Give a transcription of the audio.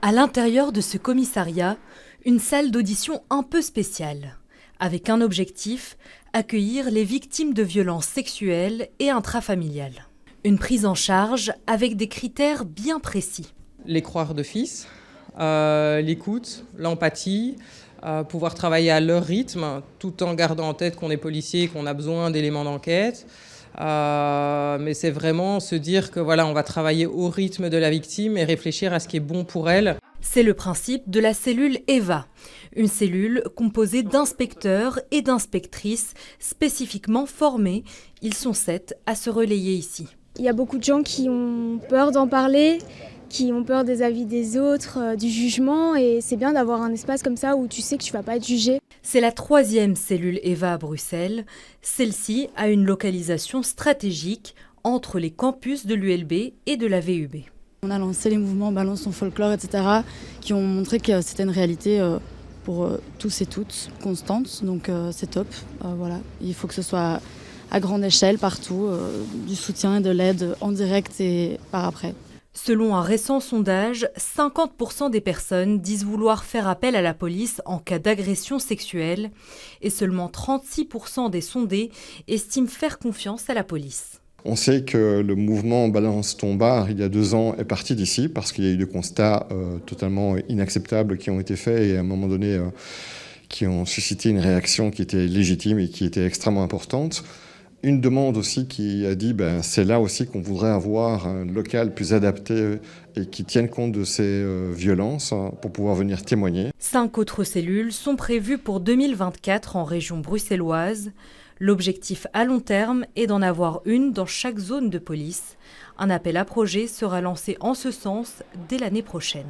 À l'intérieur de ce commissariat, une salle d'audition un peu spéciale, avec un objectif, accueillir les victimes de violences sexuelles et intrafamiliales. Une prise en charge avec des critères bien précis. Les croire d'office, l'écoute, l'empathie, pouvoir travailler à leur rythme, tout en gardant en tête qu'on est policier, qu'on a besoin d'éléments d'enquête. Mais c'est vraiment se dire que voilà, on va travailler au rythme de la victime et réfléchir à ce qui est bon pour elle. C'est le principe de la cellule EVA, une cellule composée d'inspecteurs et d'inspectrices spécifiquement formés. Ils sont 7 à se relayer ici. Il y a beaucoup de gens qui ont peur d'en parler, qui ont peur des avis des autres, du jugement, et c'est bien d'avoir un espace comme ça où tu sais que tu ne vas pas être jugé. C'est la 3e cellule EVA à Bruxelles. Celle-ci a une localisation stratégique entre les campus de l'ULB et de la VUB. On a lancé les mouvements Balance ton folklore, etc., qui ont montré que c'était une réalité pour tous et toutes, constante, donc c'est top. Voilà. Il faut que ce soit à grande échelle, partout, du soutien et de l'aide en direct et par après. Selon un récent sondage, 50% des personnes disent vouloir faire appel à la police en cas d'agression sexuelle et seulement 36% des sondés estiment faire confiance à la police. On sait que le mouvement Balance ton bar, il y a 2 ans, est parti d'ici parce qu'il y a eu des constats totalement inacceptables qui ont été faits et à un moment donné qui ont suscité une réaction qui était légitime et qui était extrêmement importante. Une demande aussi qui a dit c'est là aussi qu'on voudrait avoir un local plus adapté et qui tienne compte de ces violences pour pouvoir venir témoigner. 5 autres cellules sont prévues pour 2024 en région bruxelloise. L'objectif à long terme est d'en avoir une dans chaque zone de police. Un appel à projet sera lancé en ce sens dès l'année prochaine.